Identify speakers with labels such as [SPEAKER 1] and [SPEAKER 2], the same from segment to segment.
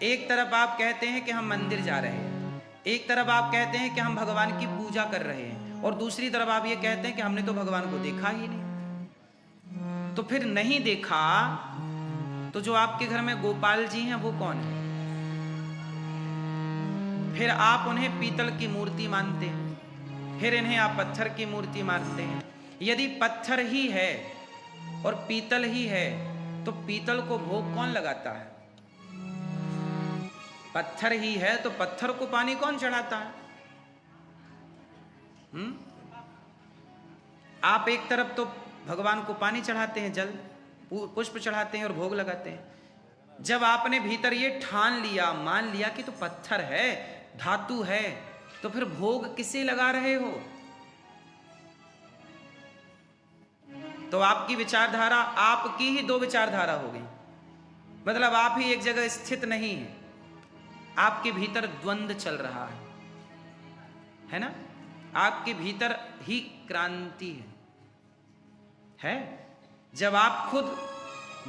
[SPEAKER 1] एक तरफ आप कहते हैं कि हम मंदिर जा रहे हैं, एक तरफ आप कहते हैं कि हम भगवान की पूजा कर रहे हैं, और दूसरी तरफ आप ये कहते हैं कि हमने तो भगवान को देखा ही नहीं। तो फिर नहीं देखा तो जो आपके घर में गोपाल जी हैं वो कौन है? फिर आप उन्हें पीतल की मूर्ति मानते हैं, फिर इन्हें आप पत्थर की मूर्ति मानते हैं। यदि पत्थर ही है और पीतल ही है तो पीतल को भोग कौन लगाता है? पत्थर ही है तो पत्थर को पानी कौन चढ़ाता है? आप एक तरफ तो भगवान को पानी चढ़ाते हैं, जल पुष्प चढ़ाते हैं और भोग लगाते हैं। जब आपने भीतर ये ठान लिया, मान लिया कि तो पत्थर है, धातु है, तो फिर भोग किसे लगा रहे हो? तो आपकी विचारधारा, आपकी ही दो विचारधारा हो गई। मतलब आप ही एक जगह स्थित नहीं है, आपके भीतर द्वंद्व चल रहा है ना? आपके भीतर ही क्रांति है। जब आप खुद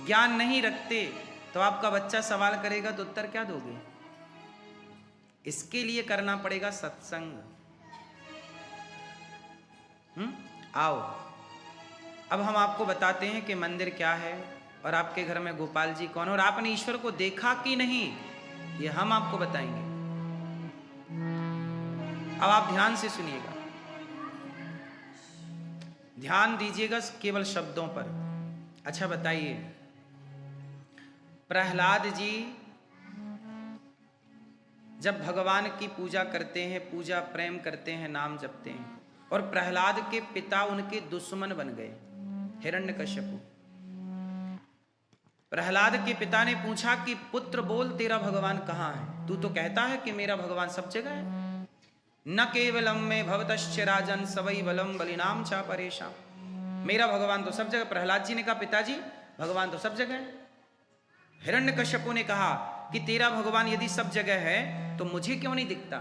[SPEAKER 1] ज्ञान नहीं रखते तो आपका बच्चा सवाल करेगा तो उत्तर क्या दोगे? इसके लिए करना पड़ेगा सत्संग। आओ अब हम आपको बताते हैं कि मंदिर क्या है और आपके घर में गोपाल जी कौन है, और आपने ईश्वर को देखा कि नहीं ये हम आपको बताएंगे। अब आप ध्यान से सुनिएगा, ध्यान दीजिएगा केवल शब्दों पर। अच्छा बताइए, प्रहलाद जी जब भगवान की पूजा करते हैं, पूजा प्रेम करते हैं, नाम जपते हैं, और प्रहलाद के पिता उनके दुश्मन बन गए, हिरण्यकश्यपु। प्रहलाद के पिता ने पूछा कि पुत्र बोल तेरा भगवान कहाँ है? तू तो कहता है कि मेरा भगवान सब जगह है। न केवलम में भवतश्च राजन सवै बलम बलिनाम चा परेशान। मेरा भगवान तो सब जगह। प्रहलाद जी ने कहा पिताजी भगवान तो सब जगह है। हिरण्यकश्यपु ने कहा कि तेरा भगवान यदि सब जगह है तो मुझे क्यों नहीं दिखता?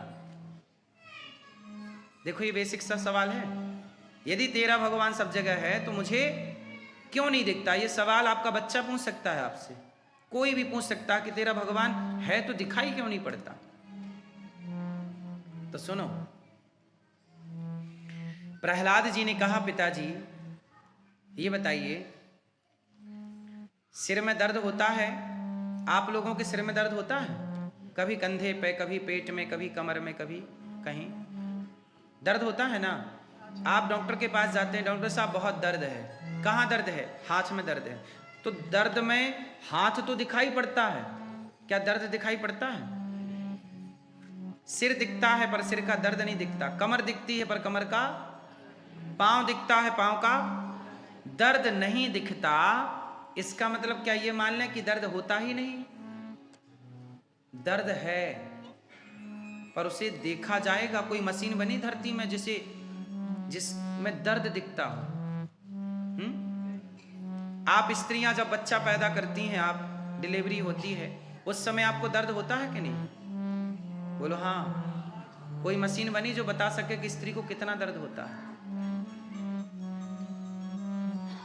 [SPEAKER 1] देखो ये बेसिक सा सवाल है, यदि तेरा भगवान सब जगह है तो मुझे क्यों नहीं दिखता? ये सवाल आपका बच्चा पूछ सकता है आपसे, कोई भी पूछ सकता है कि तेरा भगवान है तो दिखाई क्यों नहीं पड़ता? तो सुनो, प्रहलाद जी ने कहा पिताजी ये बताइए, सिर में दर्द होता है? आप लोगों के सिर में दर्द होता है? कभी कंधे पे, कभी पेट में, कभी कमर में, कभी कहीं दर्द होता है ना? आप डॉक्टर के पास जाते हैं, डॉक्टर साहब बहुत दर्द है। कहाँ दर्द है? हाथ में दर्द है। तो दर्द में हाथ तो दिखाई पड़ता है, क्या दर्द दिखाई पड़ता है? सिर दिखता है पर सिर का दर्द नहीं दिखता। कमर दिखती है पर कमर का, पांव दिखता है पांव का दर्द नहीं दिखता। इसका मतलब क्या ये मान लें कि दर्द होता ही नहीं? दर्द है पर उसे देखा जाएगा। कोई मशीन बनी धरती में जिसमें दर्द दिखता हो? आप स्त्रियां जब बच्चा पैदा करती हैं, आप डिलीवरी होती है, उस समय आपको दर्द होता है कि नहीं? बोलो हाँ। कोई मशीन बनी जो बता सके कि स्त्री को कितना दर्द होता है?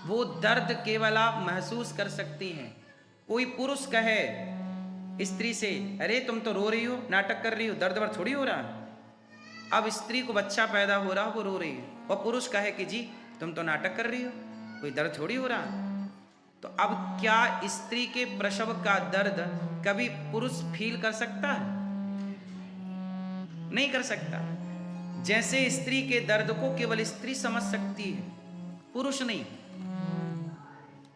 [SPEAKER 1] वो दर्द केवल आप महसूस कर सकती हैं। कोई पुरुष कहे स्त्री से अरे तुम तो रो रही हो, नाटक कर रही हो, दर्द वर्द थोड़ी हो रहा है। अब स्त्री को बच्चा पैदा हो रहा, वो रो रही है, और पुरुष कहे कि जी तुम तो नाटक कर रही हो, कोई दर्द थोड़ी हो रहा है। तो अब क्या स्त्री के प्रसव का दर्द कभी पुरुष फील कर सकता है? नहीं कर सकता। जैसे स्त्री के दर्द को केवल स्त्री समझ सकती है, पुरुष नहीं।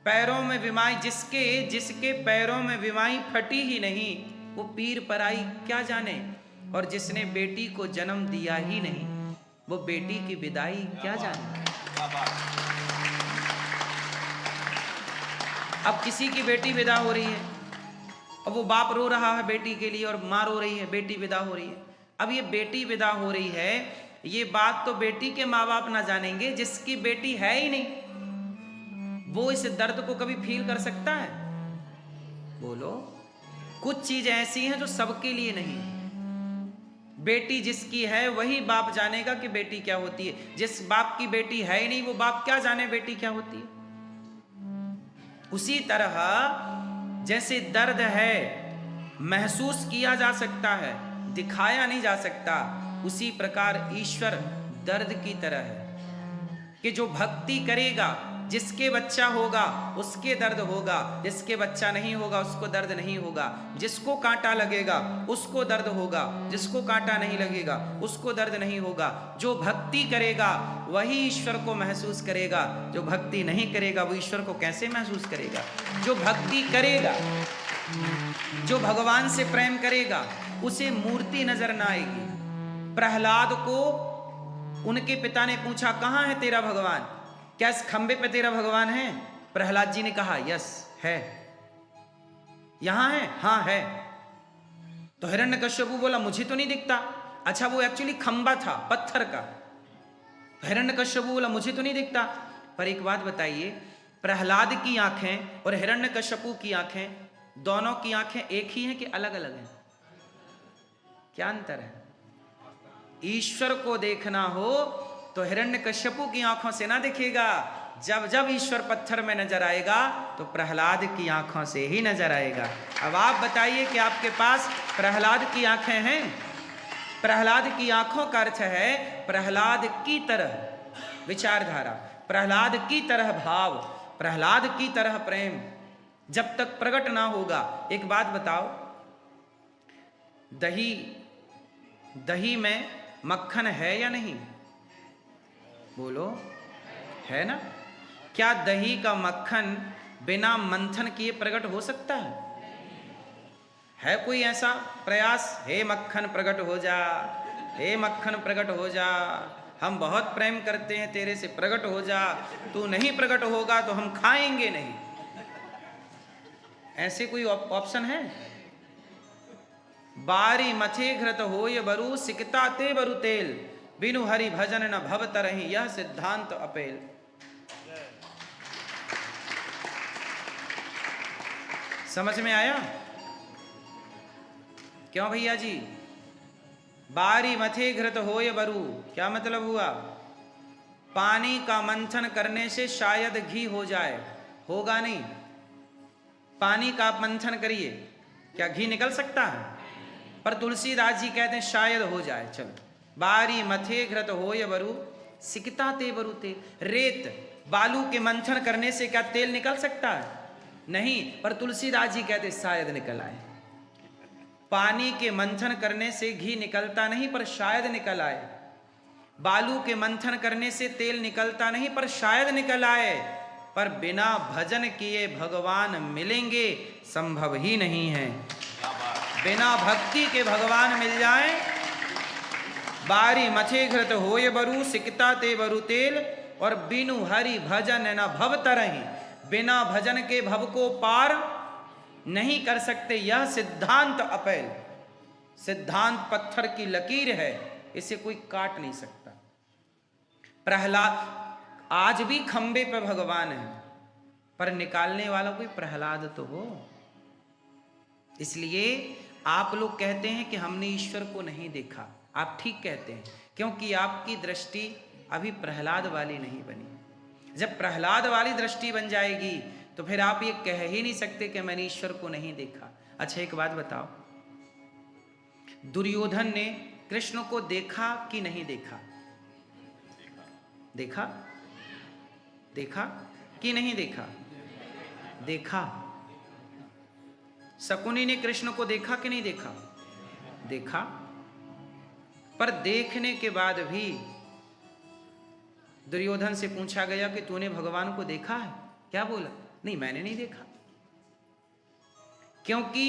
[SPEAKER 1] पैरों में विमाई जिसके पैरों में विमाई फटी ही नहीं, वो पीर पराई क्या जाने। और जिसने बेटी को जन्म दिया ही नहीं, वो बेटी की विदाई क्या जाने। अब किसी की बेटी विदा हो रही है, अब वो बाप रो रहा है बेटी के लिए, और माँ रो रही है, बेटी विदा हो रही है। अब ये बेटी विदा हो रही है, ये बात तो बेटी के माँ बाप ना जानेंगे, जिसकी बेटी है ही नहीं वो इस दर्द को कभी फील कर सकता है? बोलो। कुछ चीज ऐसी हैं जो सबके लिए नहीं। बेटी जिसकी है वही बाप जानेगा कि बेटी क्या होती है। जिस बाप की बेटी है ही नहीं, वो बाप क्या जाने बेटी क्या होती है। उसी तरह जैसे दर्द है महसूस किया जा सकता है, दिखाया नहीं जा सकता, उसी प्रकार ईश्वर दर्द की तरह है कि जो भक्ति करेगा, जिसके बच्चा होगा उसके दर्द होगा, जिसके बच्चा नहीं होगा उसको दर्द नहीं होगा, जिसको कांटा लगेगा उसको दर्द होगा, जिसको कांटा नहीं लगेगा उसको दर्द नहीं होगा। जो भक्ति करेगा वही ईश्वर को महसूस करेगा, जो भक्ति नहीं करेगा वो ईश्वर को कैसे महसूस करेगा। जो भक्ति करेगा, जो भगवान से प्रेम करेगा, उसे मूर्ति नजर ना आएगी। प्रहलाद को उनके पिता ने पूछा, कहाँ है तेरा भगवान, क्या इस खंबे पे तेरा भगवान है? प्रहलाद जी ने कहा यस है। यहां है? हाँ है। तो हिरण्यकश्यपु बोला मुझे तो नहीं दिखता। अच्छा वो एक्चुअली खंबा था पत्थर का। हिरण्यकश्यपु बोला मुझे तो नहीं दिखता। पर एक बात बताइए, प्रहलाद की आंखें और हिरण्यकश्यपु की आंखें, दोनों की आंखें एक ही हैं कि अलग अलग हैं? क्या अंतर है? ईश्वर को देखना हो तो हिरण्यकश्यपु की आंखों से ना दिखेगा, जब जब ईश्वर पत्थर में नजर आएगा तो प्रहलाद की आंखों से ही नजर आएगा। अब आप बताइए कि आपके पास प्रहलाद की आंखें हैं? प्रहलाद की आंखों का अर्थ है प्रहलाद की तरह विचारधारा, प्रहलाद की तरह भाव, प्रहलाद की तरह प्रेम जब तक प्रकट ना होगा। एक बात बताओ, दही में मक्खन है या नहीं? बोलो, है ना? क्या दही का मक्खन बिना मंथन किए प्रकट हो सकता है? है कोई ऐसा प्रयास? हे मक्खन प्रकट हो जा, हे मक्खन प्रकट हो जा, हम बहुत प्रेम करते हैं तेरे से, प्रकट हो जा, तू नहीं प्रकट होगा तो हम खाएंगे नहीं। ऐसे कोई ऑप्शन है? बारी मथे घृत होय बरु, सिकता ते बरु तेल, बिनु हरि भजन न भव तरहि, यह सिद्धांत अपेल। समझ में आया? क्यों भैया जी? बारी मथे घृत होय बरु, क्या मतलब हुआ? पानी का मंथन करने से शायद घी हो जाए, होगा नहीं। पानी का आप मंथन करिए, क्या घी निकल सकता है? पर तुलसीदास जी कहते हैं शायद हो जाए। चलो, बारी मथे घृत होय बरु, सिकता ते बरु तेल। रेत बालू के मंथन करने से क्या तेल निकल सकता है? नहीं, पर तुलसीदास जी कहते शायद निकल आए। पानी के मंथन करने से घी निकलता नहीं, पर शायद निकल आए। बालू के मंथन करने से तेल निकलता नहीं, पर शायद निकल आए। पर बिना भजन किए भगवान मिलेंगे संभव ही नहीं है। बिना भक्ति के भगवान मिल जाए। बारी मथे घृत होय बरु, सिकता ते बरु तेल, और बिनु हरि भजन न भव तरहि, बिना भजन के भव को पार नहीं कर सकते। यह सिद्धांत अपेल। सिद्धांत पत्थर की लकीर है, इसे कोई काट नहीं सकता। प्रहलाद आज भी खंबे पे भगवान है, पर निकालने वाला कोई प्रहलाद तो हो। इसलिए आप लोग कहते हैं कि हमने ईश्वर को नहीं देखा। आप ठीक कहते हैं, क्योंकि आपकी दृष्टि अभी प्रहलाद वाली नहीं बनी। जब प्रहलाद वाली दृष्टि बन जाएगी तो फिर आप ये कह ही नहीं सकते कि मैंने ईश्वर को नहीं देखा। अच्छा एक बात बताओ, दुर्योधन ने कृष्ण को देखा कि नहीं देखा? देखा? देखा कि नहीं देखा? देखा। शकुनी ने कृष्ण को देखा कि नहीं देखा? देखा। पर देखने के बाद भी दुर्योधन से पूछा गया कि तूने भगवान को देखा है? क्या बोला? नहीं, मैंने नहीं देखा। क्योंकि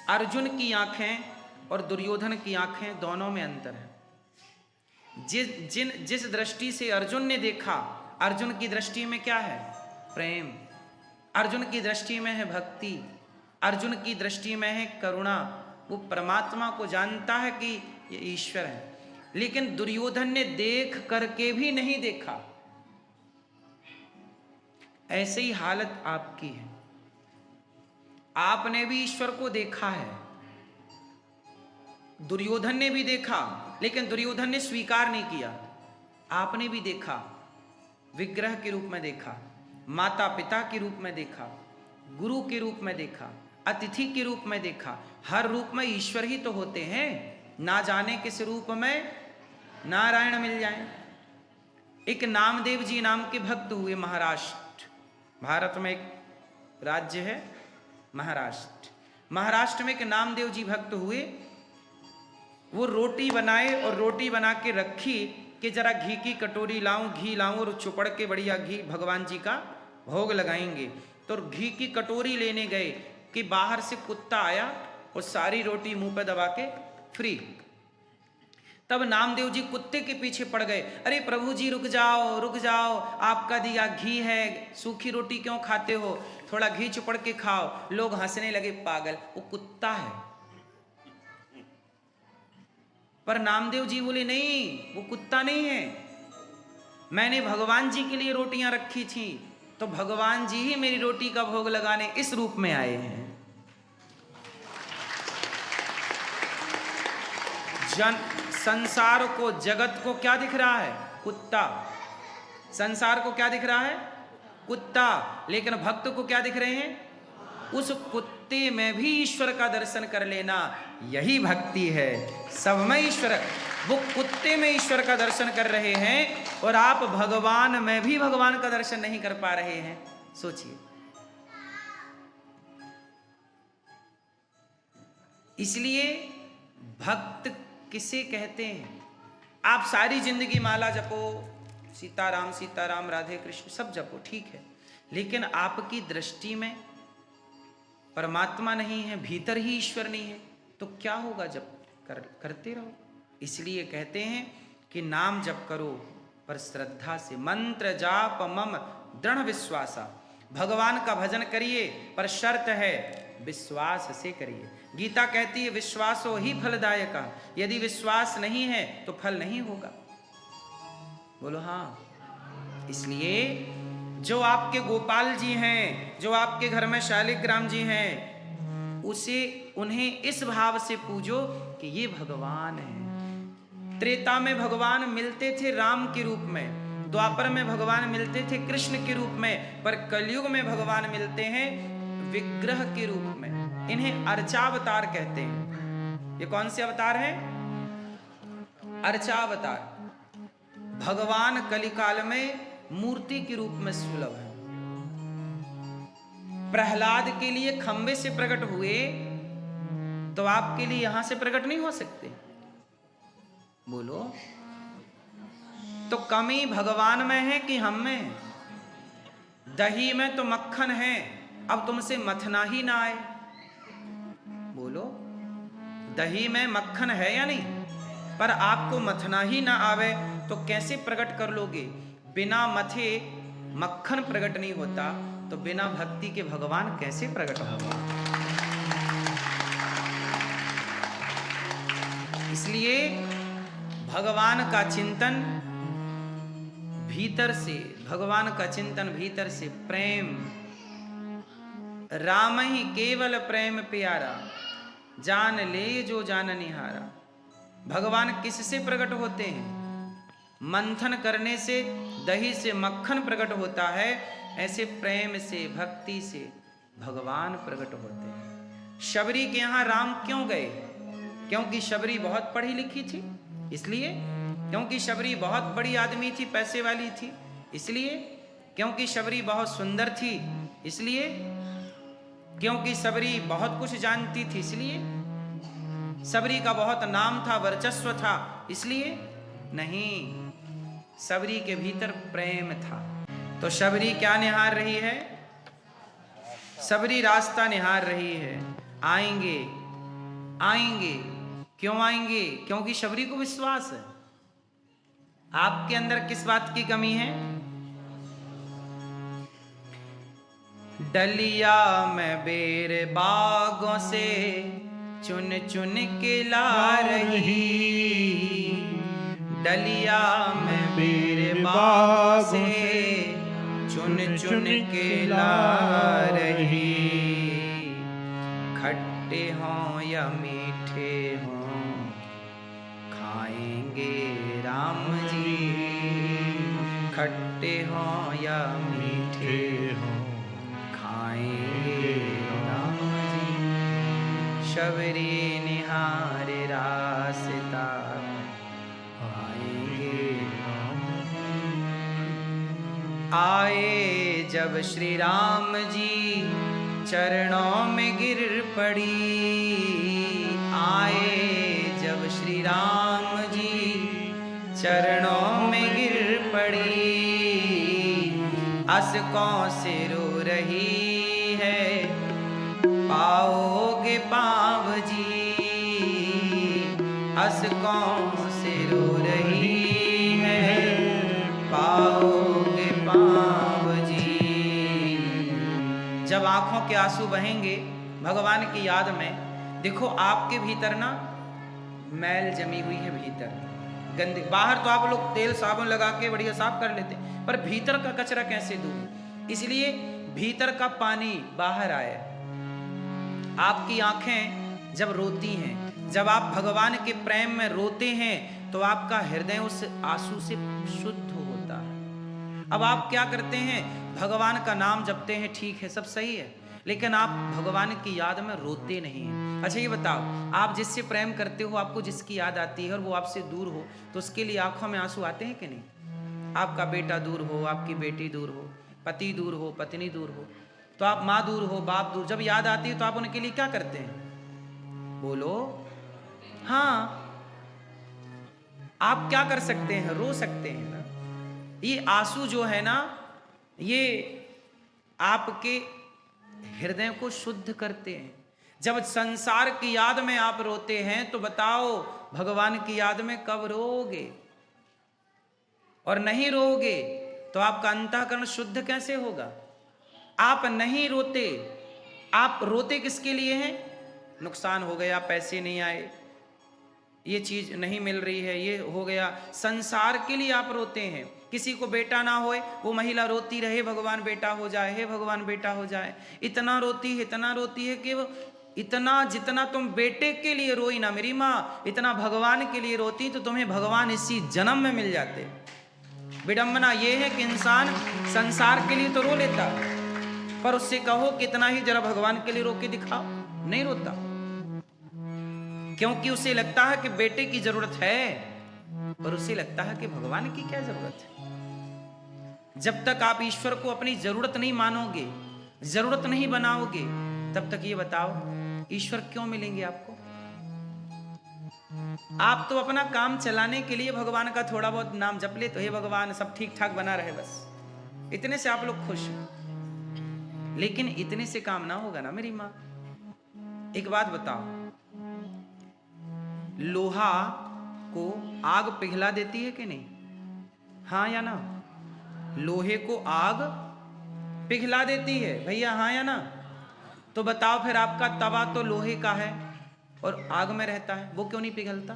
[SPEAKER 1] अर्जुन की आंखें और दुर्योधन की आंखें दोनों में अंतर है। जिस दृष्टि से अर्जुन ने देखा, अर्जुन की दृष्टि में क्या है? प्रेम। अर्जुन की दृष्टि में है भक्ति, अर्जुन की दृष्टि में है करुणा। वो परमात्मा को जानता है कि ये ईश्वर है। लेकिन दुर्योधन ने देख करके भी नहीं देखा। ऐसे ही हालत आपकी है। आपने भी ईश्वर को देखा है, दुर्योधन ने भी देखा, लेकिन दुर्योधन ने स्वीकार नहीं किया। आपने भी देखा, विग्रह के रूप में देखा, माता पिता के रूप में देखा, गुरु के रूप में देखा, अतिथि के रूप में देखा। हर रूप में ईश्वर ही तो होते हैं, ना जाने किस रूप में नारायण मिल जाए। एक नामदेव जी नाम के भक्त हुए महाराष्ट्र, भारत में एक राज्य है महाराष्ट्र। महाराष्ट्र में एक नामदेव जी भक्त हुए। वो रोटी बनाए और रोटी बना के रखी कि जरा घी की कटोरी लाऊं, घी लाऊं और चुपड़ के बढ़िया घी भगवान जी का भोग लगाएंगे। तो घी की कटोरी लेने गए कि बाहर से कुत्ता आया और सारी रोटी मुंह पे दबा के फ्री। तब नामदेव जी कुत्ते के पीछे पड़ गए, अरे प्रभु जी रुक जाओ रुक जाओ, आपका दिया घी है, सूखी रोटी क्यों खाते हो, थोड़ा घी चुपड़ के खाओ। लोग हंसने लगे, पागल, वो कुत्ता है। पर नामदेव जी बोले नहीं, वो कुत्ता नहीं है, मैंने भगवान जी के लिए रोटियां रखी थी, तो भगवान जी ही मेरी रोटी का भोग लगाने इस रूप में आए हैं। संसार को, जगत को क्या दिख रहा है? कुत्ता। संसार को क्या दिख रहा है? कुत्ता। लेकिन भक्त को क्या दिख रहे हैं? उस कुत्ते में भी ईश्वर का दर्शन कर लेना, यही भक्ति है। सब में ईश्वर, वो कुत्ते में ईश्वर का दर्शन कर रहे हैं और आप भगवान में भी भगवान का दर्शन नहीं कर पा रहे हैं। सोचिए। इसलिए भक्त किसे कहते हैं? आप सारी जिंदगी माला जपो, सीताराम सीताराम, राधे कृष्ण सब जपो, ठीक है, लेकिन आपकी दृष्टि में परमात्मा नहीं है, भीतर ही ईश्वर नहीं है, तो क्या होगा? जब करते रहो। इसलिए कहते हैं कि नाम जप करो पर श्रद्धा से, मंत्र जाप मम दृढ़ विश्वासा। भगवान का भजन करिए पर शर्त है विश्वास से करिए। गीता कहती है विश्वासो ही फलदायक, यदि विश्वास नहीं है तो फल नहीं होगा। बोलो हाँ। इसलिए जो आपके गोपाल जी हैं, जो आपके घर में शालिग्राम जी हैं, उन्हें इस भाव से पूजो कि ये भगवान है। त्रेता में भगवान मिलते थे राम के रूप में, द्वापर में भगवान मिलते थे कृष्ण के रूप में, पर कलयुग में भगवान मिलते हैं विग्रह के रूप में। इन्हें अर्चावतार कहते हैं। ये कौन से अवतार हैं? अर्चावतार। भगवान कलिकाल में मूर्ति के रूप में सुलभ है। प्रहलाद के लिए खंबे से प्रकट हुए, तो आपके लिए यहां से प्रकट नहीं हो सकते? बोलो। तो कमी भगवान में है कि हम में? दही में तो मक्खन है, अब तुमसे मथना ही ना आए। बोलो। दही में मक्खन है या नहीं? पर आपको मथना ही ना आवे तो कैसे प्रकट कर लोगे? बिना मथे मक्खन प्रकट नहीं होता, तो बिना भक्ति के भगवान कैसे प्रकट होगा? इसलिए भगवान का चिंतन भीतर से, भगवान का चिंतन भीतर से, प्रेम। राम ही केवल प्रेम प्यारा, जान ले जो जान निहारा। भगवान किससे प्रकट होते हैं? मंथन करने से दही से मक्खन प्रकट होता है, ऐसे प्रेम से, भक्ति से भगवान प्रकट होते हैं। शबरी के यहाँ राम क्यों गए? क्योंकि शबरी बहुत पढ़ी लिखी थी, इसलिए। क्योंकि शबरी बहुत बड़ी आदमी थी, पैसे वाली थी, इसलिए। क्योंकि शबरी बहुत सुंदर थी, इसलिए। क्योंकि शबरी बहुत कुछ जानती थी, इसलिए। शबरी का बहुत नाम था, वर्चस्व था, इसलिए नहीं। शबरी के भीतर प्रेम था। तो शबरी क्या निहार रही है? शबरी रास्ता निहार रही है। आएंगे आएंगे। क्यों आएंगे? क्योंकि शबरी को विश्वास है। आपके अंदर किस बात की कमी है? डलिया में बेर बागों से चुन चुन के ला रही, डलिया में बेर बाग से चुन चुन के ला रही। खट्टे हों या मीठे हों खाएंगे राम जी, खट्टे हों या मीठे हों खाएंगे राम जी। शबरी निहारे रास्ता आएंगे। आए जब श्री राम जी चरणों में गिर पड़ी, आए जब श्री राम जी चरणों में गिर पड़ी, असकों से रो रही है पाओगे पाँव जी, असकों से रो रही है पाओगे पाँव जी। जब आंखों के आंसू बहेंगे भगवान की याद में, देखो आपके भीतर ना मैल जमी हुई है, भीतर गंदे। बाहर तो आप लोग तेल साबुन लगा के बढ़िया साफ कर लेते, पर भीतर का कचरा कैसे दूर? इसलिए भीतर का पानी बाहर आए। आपकी आंखें जब रोती हैं, जब आप भगवान के प्रेम में रोते हैं, तो आपका हृदय उस आंसू से शुद्ध होता है। अब आप क्या करते हैं? भगवान का नाम जपते हैं, ठीक है, सब सही है, लेकिन आप भगवान की याद में रोते नहीं हैं। अच्छा ये बताओ, आप जिससे प्रेम करते हो, आपको जिसकी याद आती है और वो आपसे दूर हो, तो उसके लिए आंखों में आंसू आते हैं कि नहीं? आपका बेटा दूर हो, आपकी बेटी दूर हो, पति दूर हो, पत्नी दूर हो, तो आप माँ दूर हो, बाप दूर, जब याद आती है तो आप उनके लिए क्या करते हैं? बोलो। हाँ, आप क्या कर सकते हैं? रो सकते हैं ना। ये आंसू जो है ना, ये आपके हृदय को शुद्ध करते हैं। जब संसार की याद में आप रोते हैं, तो बताओ भगवान की याद में कब रोओगे? और नहीं रोओगे तो आपका अंतःकरण शुद्ध कैसे होगा? आप नहीं रोते, आप रोते किसके लिए हैं? नुकसान हो गया, पैसे नहीं आए, ये चीज नहीं मिल रही है, ये हो गया, संसार के लिए आप रोते हैं। किसी को बेटा ना होए, वो महिला रोती रहे भगवान बेटा हो जाए, हे भगवान बेटा हो जाए। इतना रोती है कि वो इतना, जितना तुम बेटे के लिए रोई ना मेरी माँ, इतना भगवान के लिए रोती तो तुम्हें भगवान इसी जन्म में मिल जाते। विडंबना ये है कि इंसान संसार के लिए तो रो लेता, पर उससे कहो कितना ही जरा भगवान के लिए रो के दिखाओ, नहीं रोता, क्योंकि उसे लगता है कि बेटे की जरूरत है, पर उसे लगता है कि भगवान की क्या जरूरत है। जब तक आप ईश्वर को अपनी जरूरत नहीं मानोगे, जरूरत नहीं बनाओगे, तब तक ये बताओ ईश्वर क्यों मिलेंगे आपको? आप तो अपना काम चलाने के लिए भगवान का थोड़ा बहुत नाम जप ले, तो हे भगवान सब ठीक ठाक बना रहे, बस इतने से आप लोग खुश हैं। लेकिन इतने से काम ना होगा ना मेरी माँ। एक बात बताओ, लोहा को आग पिघला देती है कि नहीं? हाँ या ना? लोहे को आग पिघला देती है भैया, हाँ या ना? तो बताओ फिर आपका तवा तो लोहे का है और आग में रहता है, वो क्यों नहीं पिघलता?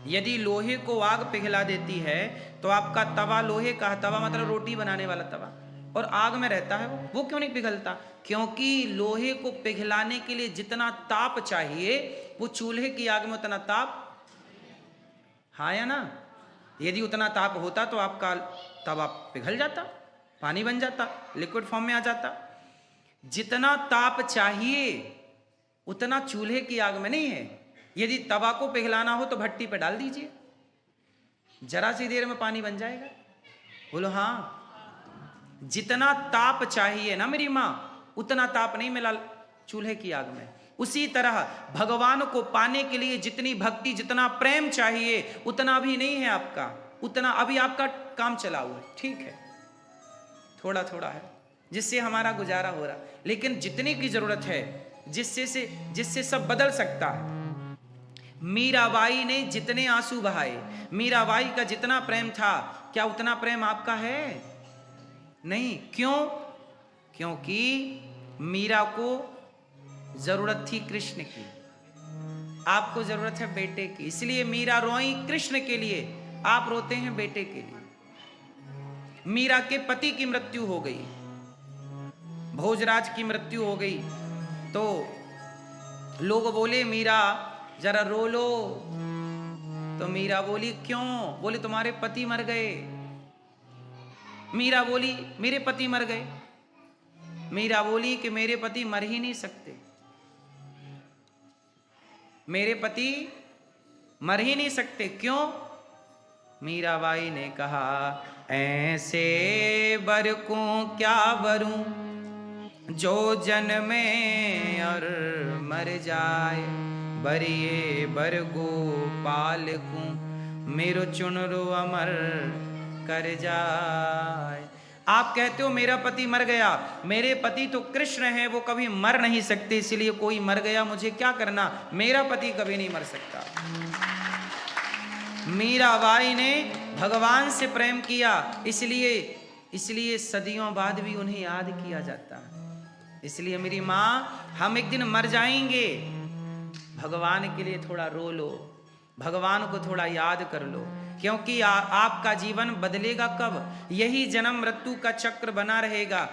[SPEAKER 1] यदि लोहे को आग पिघला देती है तो आपका तवा लोहे का, तवा मतलब रोटी बनाने वाला तवा, और आग में रहता है, वो क्यों नहीं पिघलता? क्योंकि लोहे को पिघलाने के लिए जितना ताप चाहिए, वो चूल्हे की आग में उतना ताप, हाँ या ना? यदि उतना ताप होता तो आपका तवा पिघल जाता, पानी बन जाता, लिक्विड फॉर्म में आ जाता। जितना ताप चाहिए उतना चूल्हे की आग में नहीं है। यदि तवा को पिघलाना हो तो भट्टी पे डाल दीजिए, जरा सी देर में पानी बन जाएगा। बोलो हाँ। जितना ताप चाहिए ना मेरी माँ, उतना ताप नहीं मिला चूल्हे की आग में। उसी तरह भगवान को पाने के लिए जितनी भक्ति, जितना प्रेम चाहिए, उतना भी नहीं है आपका। उतना अभी आपका काम चला हुआ है, ठीक है, थोड़ा थोड़ा है जिससे हमारा गुजारा हो रहा, लेकिन जितने की जरूरत है जिससे सब बदल सकता है। मीराबाई ने जितने आंसू बहाए, मीराबाई का जितना प्रेम था, क्या उतना प्रेम आपका है? नहीं। क्यों? क्योंकि मीरा को जरूरत थी कृष्ण की, आपको जरूरत है बेटे की, इसलिए मीरा रोई कृष्ण के लिए, आप रोते हैं बेटे के लिए। मीरा के पति की मृत्यु हो गई, भोजराज की मृत्यु हो गई, तो लोग बोले मीरा जरा रो लो, तो मीरा बोली क्यों? बोले तुम्हारे पति मर गए। मीरा बोली मेरे पति मर गए। मीरा बोली कि मेरे पति मर ही नहीं सकते, मेरे पति मर ही नहीं सकते। क्यों? मीराबाई ने कहा, ऐसे बर को क्या बरूं जो जन्मे और मर जाए, बरिए बर गोपाल को मेरो चुनरो अमर कर जाए। आप कहते हो मेरा पति मर गया, मेरे पति तो कृष्ण है, वो कभी मर नहीं सकते, इसलिए कोई मर गया मुझे क्या करना, मेरा पति कभी नहीं मर सकता। मीराबाई ने भगवान से प्रेम किया, इसलिए सदियों बाद भी उन्हें याद किया जाता है। इसलिए मेरी माँ, हम एक दिन मर जाएंगे, भगवान के लिए थोड़ा रो लो, भगवान को थोड़ा याद कर लो, क्योंकि आपका जीवन बदलेगा कब? यही जन्म मृत्यु का चक्र बना रहेगा।